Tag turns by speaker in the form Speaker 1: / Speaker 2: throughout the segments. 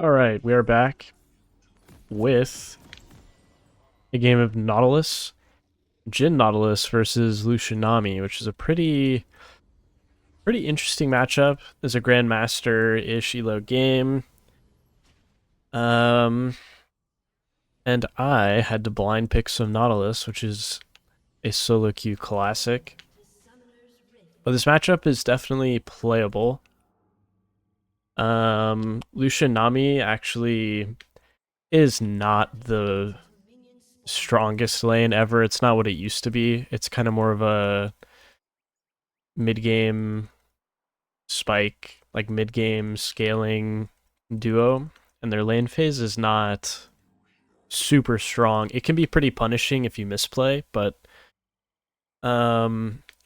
Speaker 1: Alright, we are back with a game of Nautilus. Jin Nautilus versus Nami, which is a pretty interesting matchup. It's a Grandmaster-ish elo game. And I had to blind pick some Nautilus, which is a solo queue classic. But this matchup is definitely playable. Nami actually is not the strongest lane ever. It's not what it used to be. It's kind of more of a mid-game spike, like mid-game scaling duo, and their lane phase is not super strong. It can be pretty punishing if you misplay, but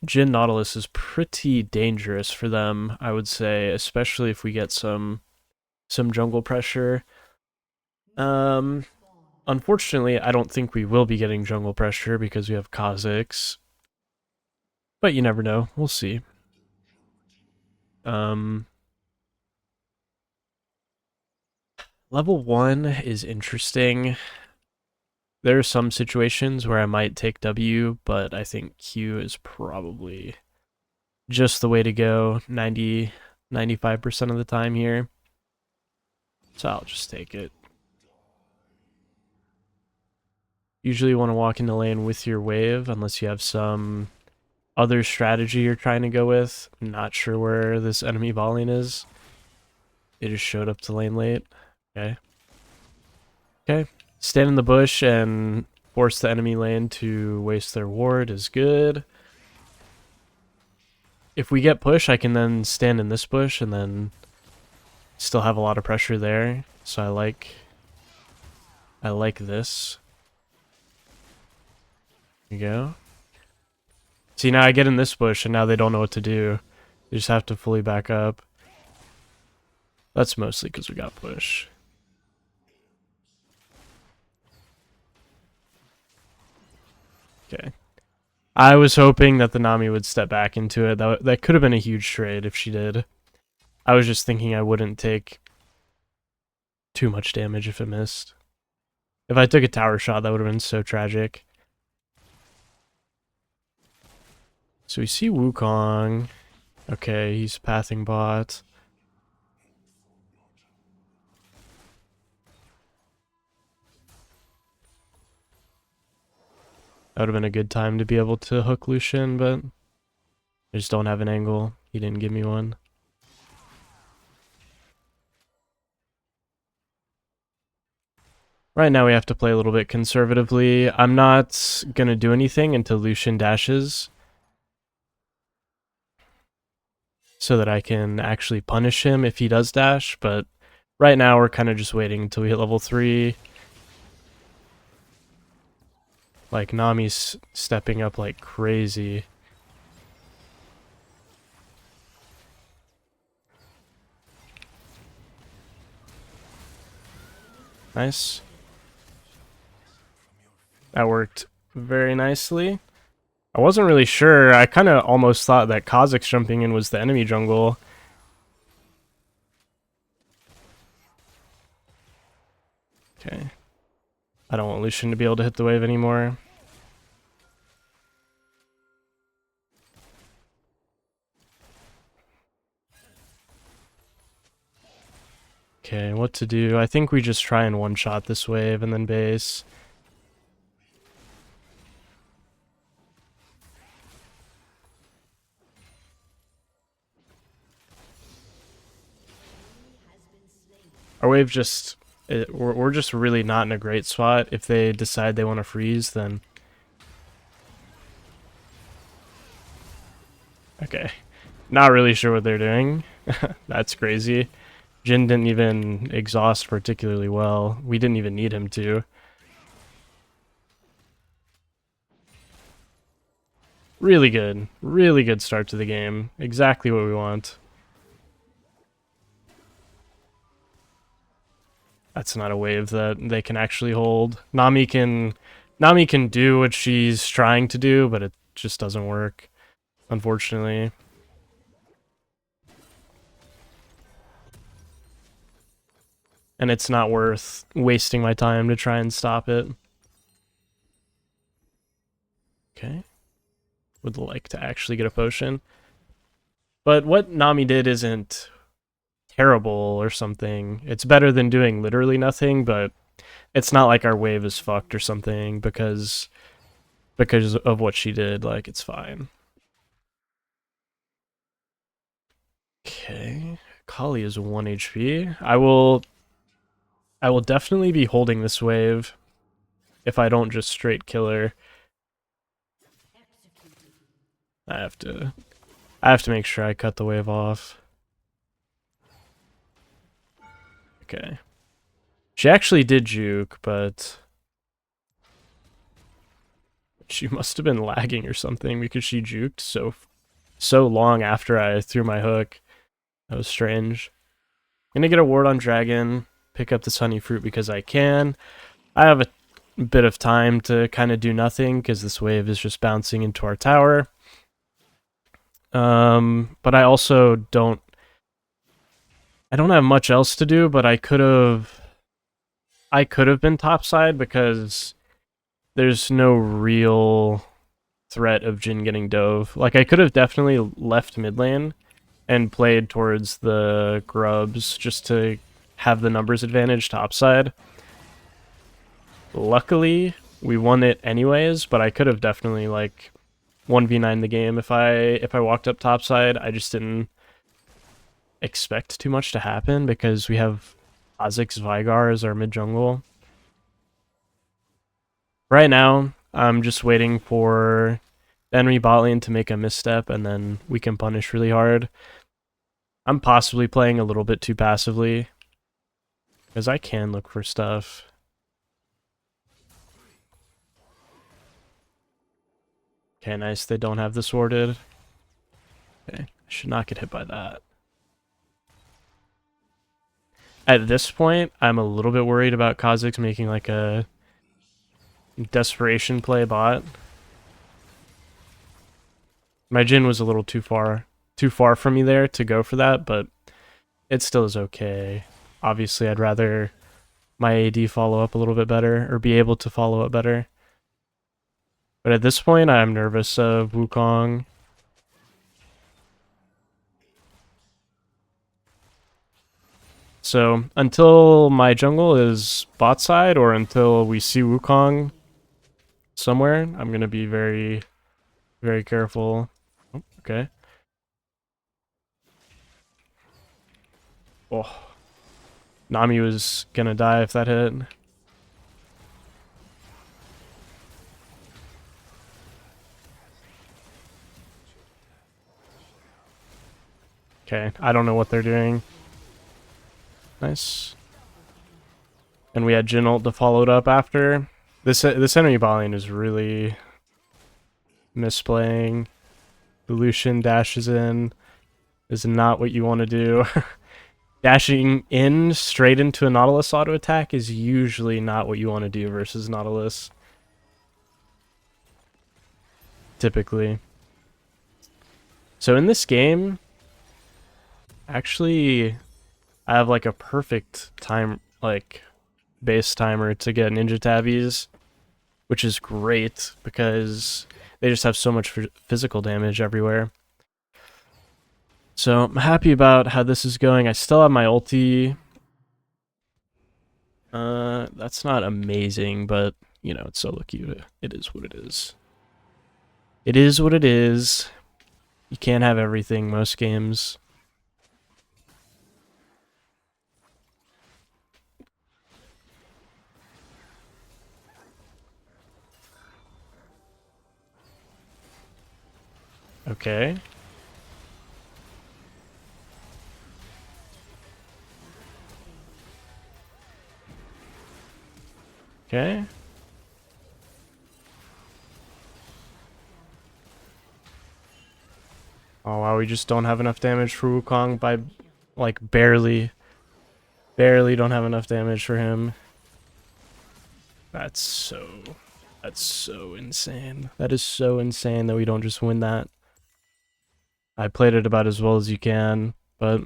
Speaker 1: Jin Nautilus is pretty dangerous for them, I would say, especially if we get some jungle pressure. Unfortunately, I don't think we will be getting jungle pressure because we have Kha'Zix. But you never know. We'll see. Level 1 is interesting. There are some situations where I might take W, but I think Q is probably just the way to go 95% of the time here. So I'll just take it. Usually you want to walk in the lane with your wave unless you have some other strategy you're trying to go with. I'm not sure where this enemy volleying is. It just showed up to lane late. Okay. Okay. Stand in the bush and force the enemy lane to waste their ward is good. If we get push, I can then stand in this bush and then still have a lot of pressure there. So I like this. There you go. See, now I get in this bush and now they don't know what to do. They just have to fully back up. That's mostly because we got push. Okay. I was hoping that the Nami would step back into it. That could have been a huge trade if she did. I was just thinking I wouldn't take too much damage if it missed. If I took a tower shot, that would have been so tragic. So we see Wukong. Okay, he's pathing bot. That would have been a good time to be able to hook Lucian, but I just don't have an angle. He didn't give me one. Right now we have to play a little bit conservatively. I'm not going to do anything until Lucian dashes, so that I can actually punish him if he does dash, but right now we're kind of just waiting until we hit level 3. Like, Nami's stepping up like crazy. Nice. That worked very nicely. I wasn't really sure. I kind of almost thought that Kha'Zix jumping in was the enemy jungle. Okay. I don't want Lucian to be able to hit the wave anymore. Okay, what to do? I think we just try and one-shot this wave and then base. Our wave just... we're just really not in a great spot. If they decide they want to freeze, then... Okay. Not really sure what they're doing. That's crazy. Jin didn't even exhaust particularly well. We didn't even need him to. Really good. Really good start to the game. Exactly what we want. That's not a wave that they can actually hold. Nami can do what she's trying to do, but it just doesn't work, unfortunately. and it's not worth wasting my time to try and stop it. Okay. Would like to actually get a potion. But what Nami did isn't terrible or something. It's better than doing literally nothing, but it's not like our wave is fucked or something because of what she did. Like, it's fine. Okay. Kali is 1 HP. I will definitely be holding this wave if I don't just straight kill her. I have to make sure I cut the wave off. Okay. She actually did juke, but she must have been lagging or something because she juked so long after I threw my hook. That was strange. I'm gonna get a ward on dragon, pick up this honey fruit because I can. I have a bit of time to kind of do nothing because this wave is just bouncing into our tower. But I also don't have much else to do, but I could have been topside because there's no real threat of Jhin getting dove. Like, I could have definitely left mid lane and played towards the grubs just to have the numbers advantage topside. Luckily, we won it anyways, but I could have definitely, like, 1v9 the game if I walked up topside. I just didn't expect too much to happen because we have Kha'Zix Veigar as our mid jungle. Right now, I'm just waiting for the enemy bot lane to make a misstep and then we can punish really hard. I'm possibly playing a little bit too passively because I can look for stuff. Okay, nice. They don't have this warded. Okay, I should not get hit by that. At this point, I'm a little bit worried about Kha'Zix making like a desperation play bot. My Jhin was a little too far from me there to go for that, but it still is okay. Obviously, I'd rather my AD follow up a little bit better, or be able to follow up better. But at this point, I'm nervous of Wukong. So until my jungle is bot side, or until we see Wukong somewhere, I'm going to be very, very careful. Oh, okay. Oh. Nami was going to die if that hit. Okay, I don't know what they're doing. Nice. And we had Jhin ult to follow it up after. This enemy bot lane is really misplaying. The Lucian dashes in. Is not what you want to do. Dashing in straight into a Nautilus auto attack is usually not what you want to do versus Nautilus. Typically. So in this game, actually, I have like a perfect time, like base timer to get ninja tabbies, which is great because they just have so much physical damage everywhere. So I'm happy about how this is going. I still have my ulti. That's not amazing, but you know, it's solo queue. It is what it is. It is what it is. You can't have everything most games. Okay. Okay. Oh wow, we just don't have enough damage for Wukong by, like, barely don't have enough damage for him. That's so insane. That is so insane that we don't just win that. I played it about as well as you can, but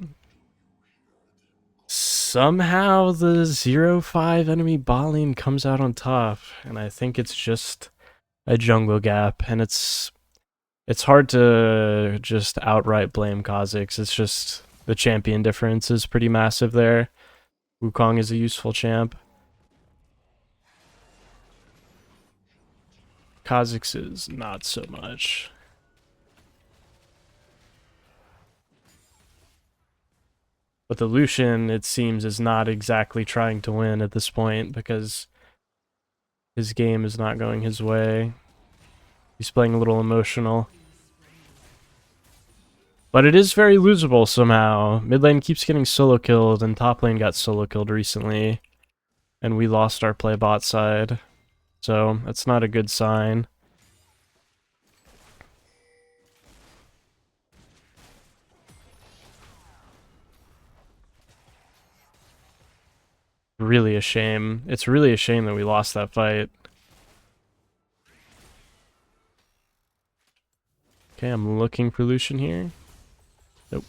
Speaker 1: somehow the 0-5 enemy Baleen comes out on top, and I think it's just a jungle gap, and it's hard to just outright blame Kha'Zix. It's just the champion difference is pretty massive there. Wukong is a useful champ. Kha'Zix is not so much. But the Lucian, it seems, is not exactly trying to win at this point because his game is not going his way. He's playing a little emotional. But it is very losable somehow. Mid lane keeps getting solo killed, and top lane got solo killed recently. And we lost our play bot side. So that's not a good sign. Really a shame. It's really a shame that we lost that fight. Okay, I'm looking for Lucian here. Nope.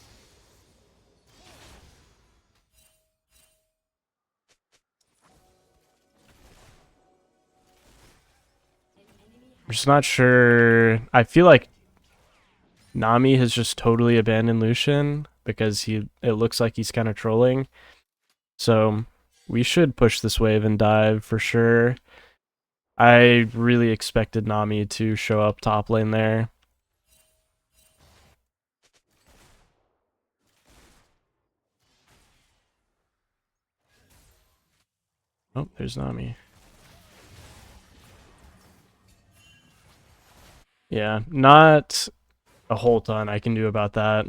Speaker 1: I'm just not sure. I feel like Nami has just totally abandoned Lucian because it looks like he's kind of trolling. So we should push this wave and dive for sure. I really expected Nami to show up top lane there. Oh, there's Nami. Yeah, not a whole ton I can do about that.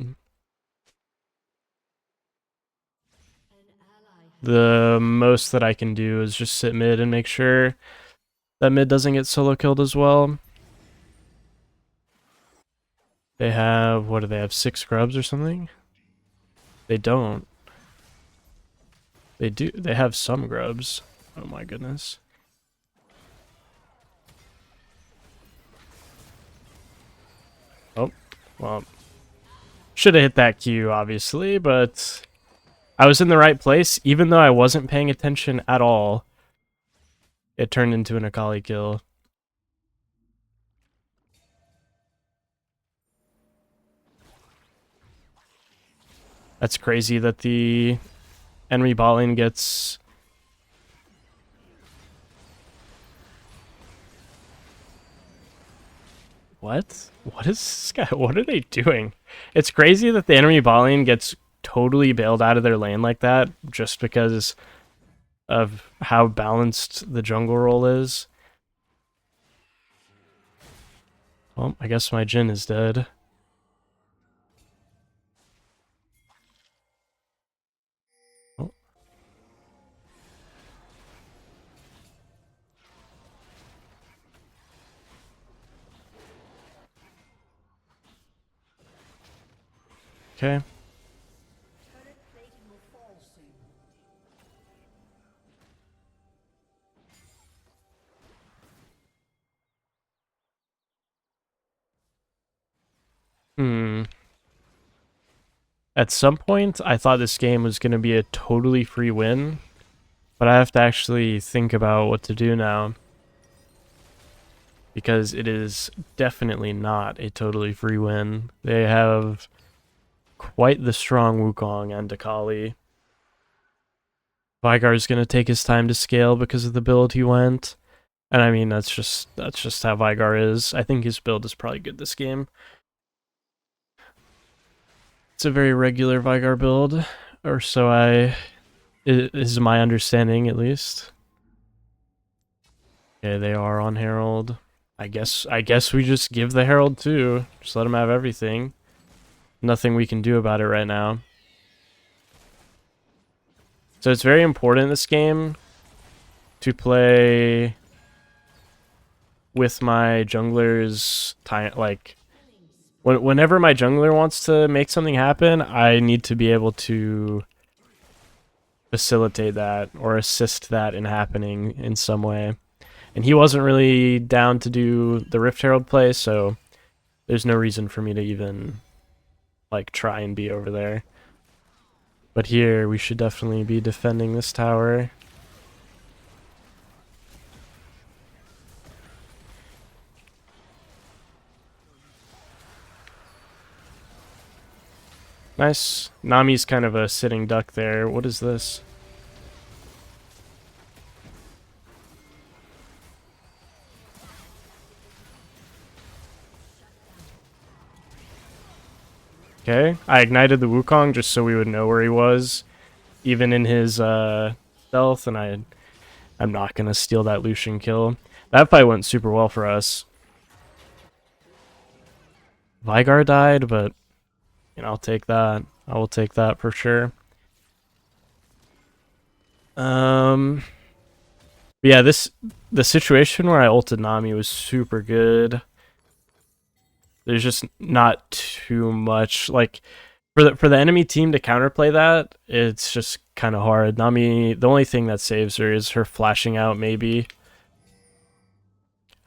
Speaker 1: The most that I can do is just sit mid and make sure that mid doesn't get solo killed as well. They have, what do they have, 6 grubs or something? They don't. They do, they have some grubs. Oh my goodness. Oh, well, should have hit that Q, obviously, but I was in the right place. Even though I wasn't paying attention at all, it turned into an Akali kill. That's crazy that the enemy bot lane gets... What? What is this guy? What are they doing? It's crazy that the enemy bot lane gets totally bailed out of their lane like that just because of how balanced the jungle role is. Well, I guess my Jhin is dead. Oh. Okay. At some point, I thought this game was going to be a totally free win, but I have to actually think about what to do now. Because it is definitely not a totally free win. They have quite the strong Wukong and Akali. Veigar is going to take his time to scale because of the build he went. And I mean, that's just how Veigar is. I think his build is probably good this game. It's a very regular Veigar build, or so it is my understanding at least. Okay, they are on Herald. I guess we just give the Herald too. Just let him have everything. Nothing we can do about it right now. So it's very important in this game to play with my jungler's time. Like, whenever my jungler wants to make something happen, I need to be able to facilitate that or assist that in happening in some way. And he wasn't really down to do the Rift Herald play, so there's no reason for me to even like try and be over there. But here, we should definitely be defending this tower. Nice. Nami's kind of a sitting duck there. What is this? Okay. I ignited the Wukong just so we would know where he was, even in his stealth, and I'm not going to steal that Lucian kill. That fight went super well for us. Vigar died, but you know, I'll take that. I will take that for sure. Yeah, the situation where I ulted Nami was super good. There's just not too much like for the enemy team to counterplay that. It's just kind of hard. Nami, the only thing that saves her is her flashing out, maybe,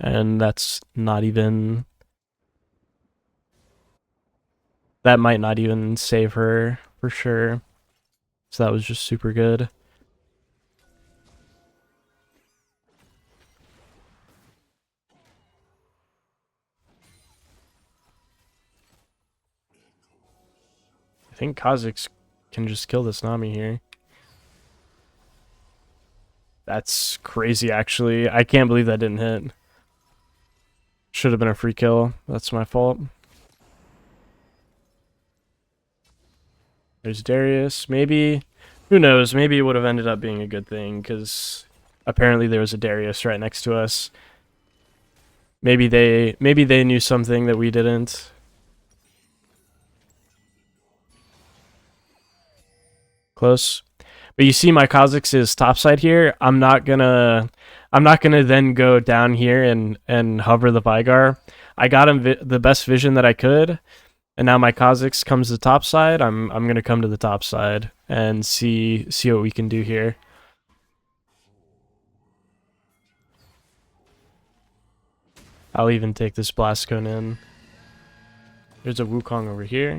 Speaker 1: and that's not even. That might not even save her for sure. So that was just super good. I think Kha'Zix can just kill this Nami here. That's crazy, actually. I can't believe that didn't hit. Should have been a free kill. That's my fault. There's Darius. Maybe, who knows? Maybe it would have ended up being a good thing, because apparently there was a Darius right next to us. Maybe they knew something that we didn't. Close. But you see my Kha'Zix is topside here. I'm not gonna then go down here and hover the Vigar. I got him the best vision that I could, and now my Kha'Zix comes to topside. I'm gonna come to the top side and see what we can do here. I'll even take this blast cone in. There's a Wukong over here.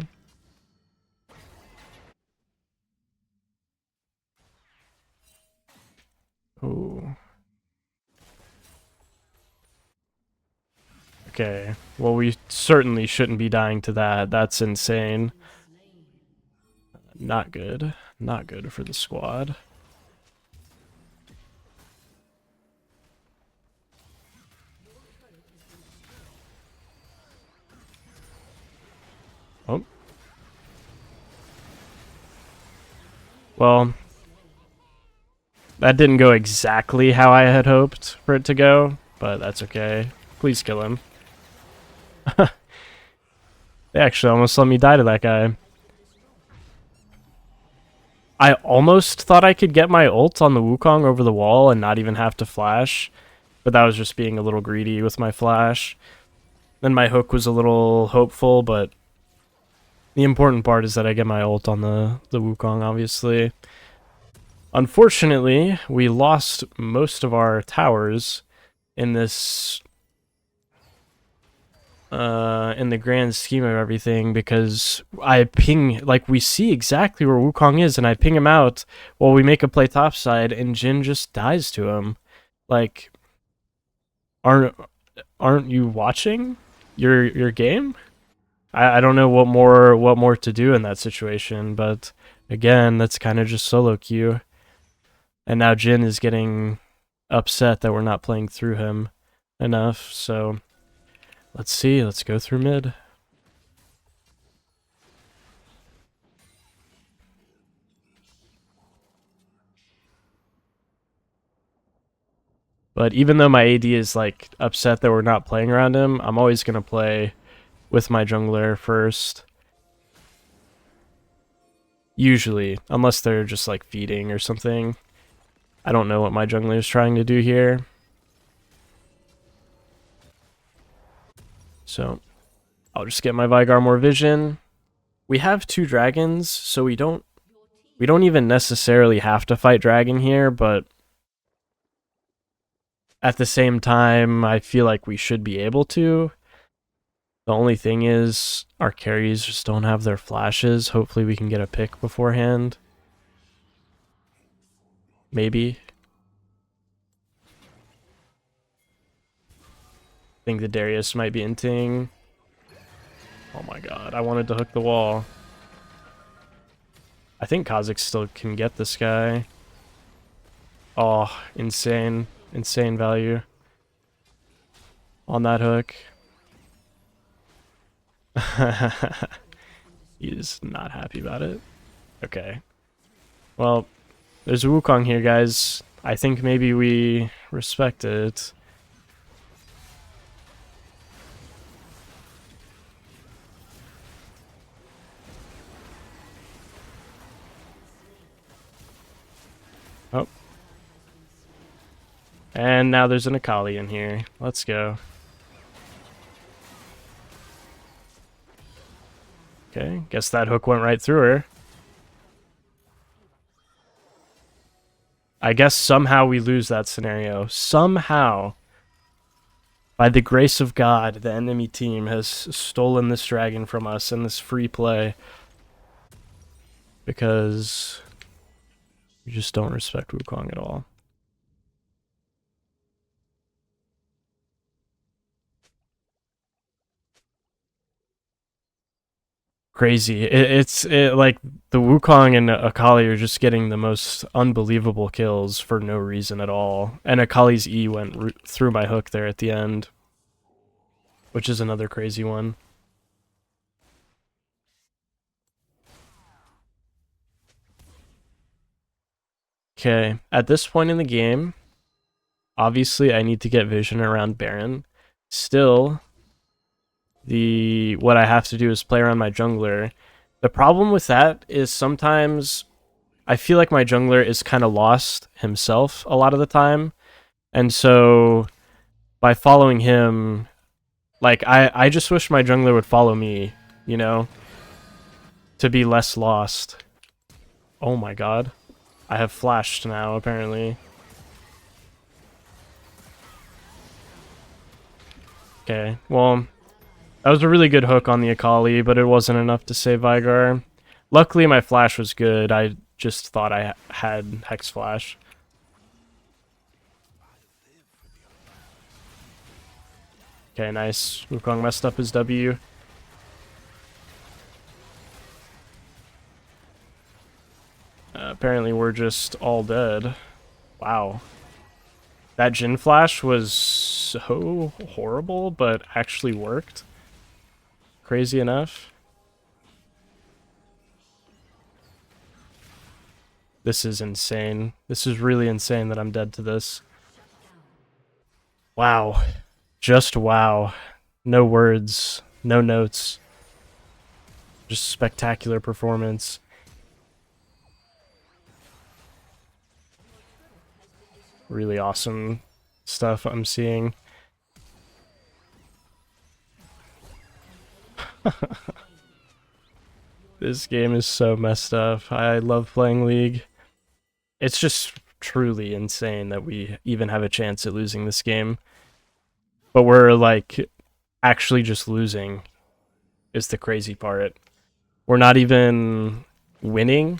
Speaker 1: Oh. Okay. Well, we certainly shouldn't be dying to that. That's insane. Not good. Not good for the squad. Oh. Well, that didn't go exactly how I had hoped for it to go, but that's okay. Please kill him. They actually almost let me die to that guy. I almost thought I could get my ult on the Wukong over the wall and not even have to flash, but that was just being a little greedy with my flash. Then my hook was a little hopeful, but the important part is that I get my ult on the Wukong, obviously. Unfortunately, we lost most of our towers in this in the grand scheme of everything, because I ping, like, we see exactly where Wukong is, and I ping him out while we make a play topside, and Jin just dies to him. Like, aren't you watching your game? I don't know what more to do in that situation, but again, that's kind of just solo queue. And now Jin is getting upset that we're not playing through him enough, so let's see. Let's go through mid. But even though my AD is like upset that we're not playing around him, I'm always going to play with my jungler first. Usually, unless they're just like feeding or something. I don't know what my jungler is trying to do here. So I'll just get my Vigar more vision. We have 2 dragons, so we don't even necessarily have to fight dragon here, but at the same time, I feel like we should be able to. The only thing is, our carries just don't have their flashes. Hopefully we can get a pick beforehand. Maybe. I think the Darius might be inting. Oh my god, I wanted to hook the wall. I think Kha'Zix still can get this guy. Oh, insane. Insane value on that hook. He's not happy about it. Okay. Well, there's a Wukong here, guys. I think maybe we respect it. Oh. And now there's an Akali in here. Let's go. Okay, guess that hook went right through her. I guess somehow we lose that scenario. Somehow, by the grace of God, the enemy team has stolen this dragon from us in this free play. Because we just don't respect Wukong at all. Crazy. It's like the Wukong and Akali are just getting the most unbelievable kills for no reason at all. And Akali's E went through my hook there at the end, which is another crazy one. Okay, at this point in the game, obviously I need to get vision around Baron. Still, what I have to do is play around my jungler. The problem with that is sometimes I feel like my jungler is kind of lost himself a lot of the time. And so by following him, like I just wish my jungler would follow me, you know, to be less lost. Oh my god. I have flashed now, apparently. Okay, well, that was a really good hook on the Akali, but it wasn't enough to save Veigar. Luckily, my flash was good. I just thought I had Hex Flash. Okay, nice. Wukong messed up his W. Apparently, we're just all dead. Wow. That Jhin Flash was so horrible, but actually worked. Crazy enough. This is insane. This is really insane that I'm dead to this. Wow. Just wow. No words. No notes. Just spectacular performance. Really awesome stuff I'm seeing. This game is so messed up. I love playing League. It's just truly insane that we even have a chance at losing this game. But we're like actually just losing is the crazy part. We're not even winning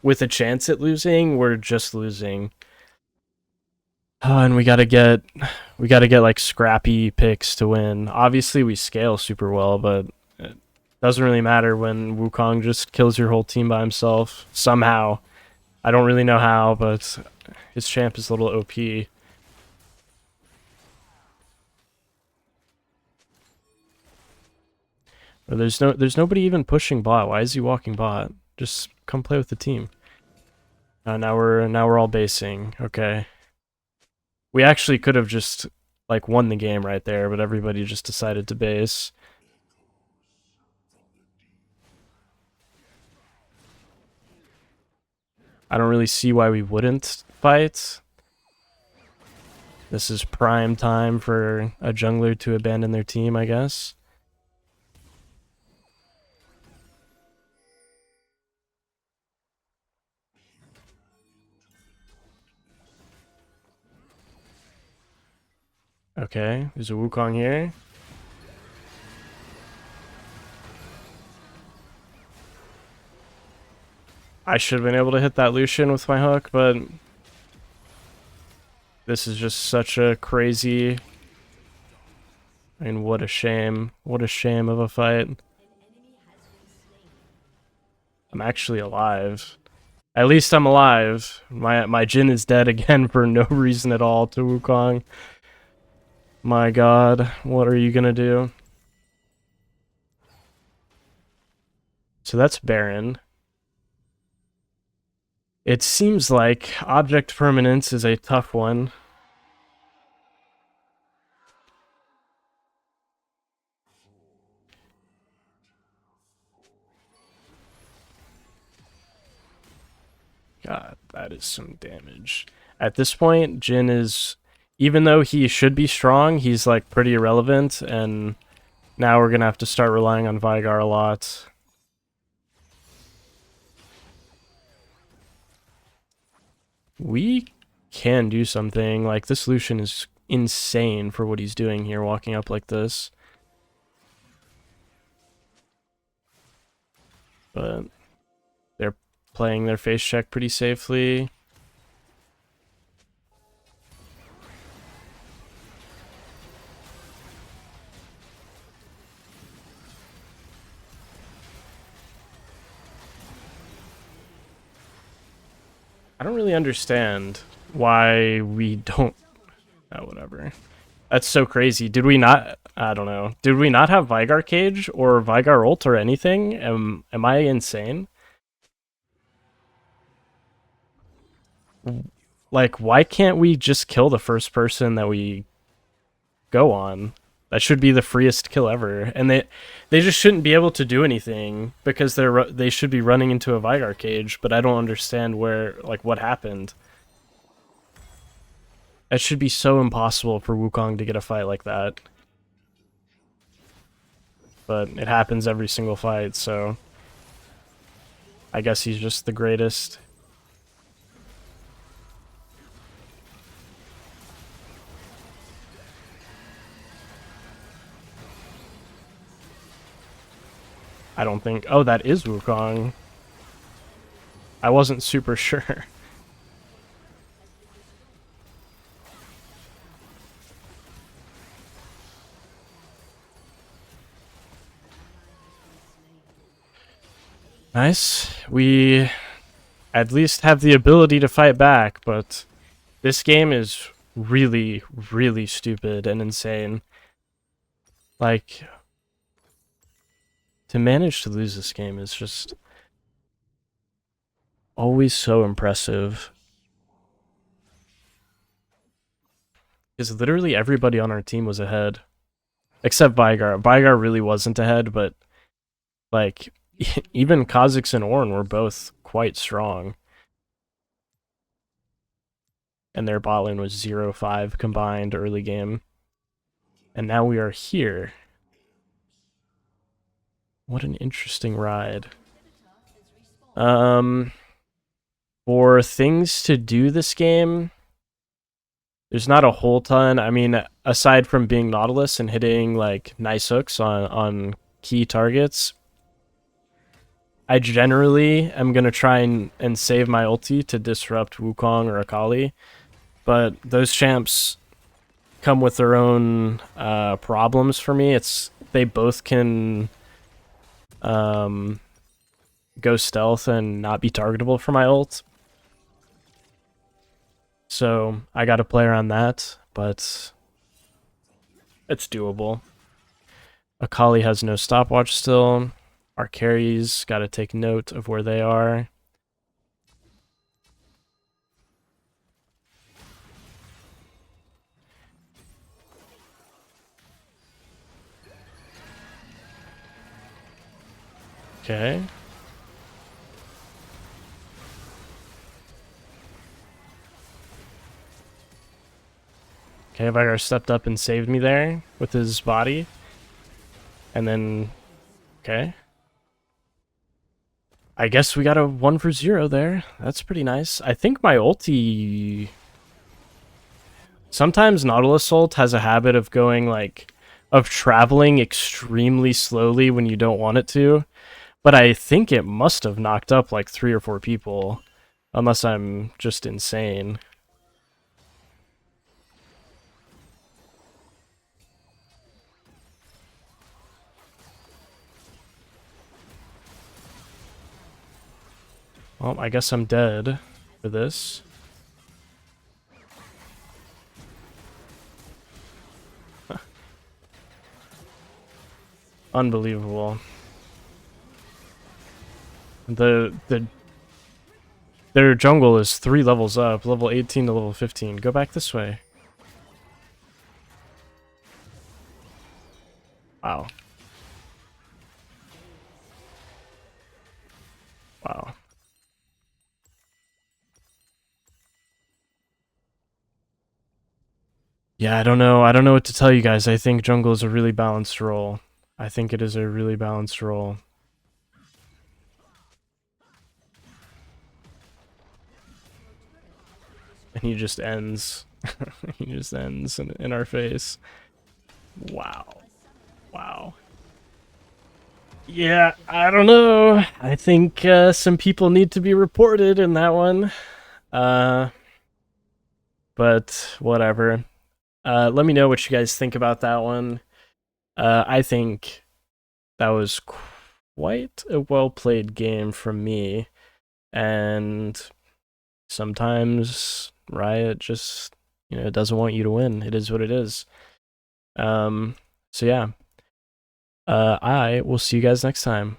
Speaker 1: with a chance at losing, we're just losing. And we gotta get like scrappy picks to win. Obviously we scale super well, but it doesn't really matter when Wukong just kills your whole team by himself somehow. I don't really know how, but his champ is a little OP. There's nobody even pushing bot. Why is he walking bot? Just come play with the team. Now we're all basing. Okay. We actually could have just like won the game right there, but everybody just decided to base. I don't really see why we wouldn't fight. This is prime time for a jungler to abandon their team, I guess. Okay, there's a Wukong here. I should have been able to hit that Lucian with my hook, but This is just such a crazy... I mean, what a shame. What a shame of a fight. I'm actually alive. At least I'm alive. My Jin is dead again for no reason at all to Wukong. My god, what are you gonna do? So that's Baron. It seems like object permanence is a tough one. God, that is some damage. At this point, Jin is, even though he should be strong, he's like pretty irrelevant, and now we're gonna have to start relying on Veigar a lot. We can do something. Like, this Lucian is insane for what he's doing here, walking up like this. But they're playing their face check pretty safely. I don't really understand why we don't... Oh, whatever. That's so crazy. Did we not... I don't know. Did we not have Veigar Cage or Veigar ult or anything? Am I insane? Like, why can't we just kill the first person that we go on? That should be the freest kill ever. And they just shouldn't be able to do anything because they should be running into a Veigar Cage, but I don't understand where, like, what happened. It should be so impossible for Wukong to get a fight like that. But it happens every single fight, so I guess he's just the greatest. I don't think... Oh, that is Wukong. I wasn't super sure. Nice. We at least have the ability to fight back, but this game is really, really stupid and insane. Like, to manage to lose this game is just always so impressive. Because literally everybody on our team was ahead. Except Veigar. Veigar really wasn't ahead, but like, even Kha'Zix and Ornn were both quite strong. And their bot lane was 0-5 combined early game. And now we are here. What an interesting ride. For things to do this game, there's not a whole ton. I mean, aside from being Nautilus and hitting like nice hooks on key targets, I generally am gonna try and save my ulti to disrupt Wukong or Akali, but those champs come with their own problems for me. They both can go stealth and not be targetable for my ult. So I got to play around that, but it's doable. Akali has no stopwatch still. Our carries got to take note of where they are. Okay. Okay, Veigar stepped up and saved me there with his body. And then, okay. I guess we got a 1 for 0 there. That's pretty nice. I think my ulti... Sometimes Nautilus ult has a habit of going, like, of traveling extremely slowly when you don't want it to. But I think it must have knocked up, like, 3 or 4 people. Unless I'm just insane. Well, I guess I'm dead for this. Unbelievable. Their jungle is 3 levels up, level 18 to level 15. Go back this way. Wow. Wow. Yeah, I don't know. I don't know what to tell you guys. I think jungle is a really balanced role. I think it is a really balanced role. And he just ends. He just ends in our face. Wow. Wow. Yeah, I don't know. I think some people need to be reported in that one. Uh, but whatever. Let me know what you guys think about that one. I think that was quite a well played game from me. And sometimes Riot just, doesn't want you to win. It is what it is. So yeah. I will see you guys next time.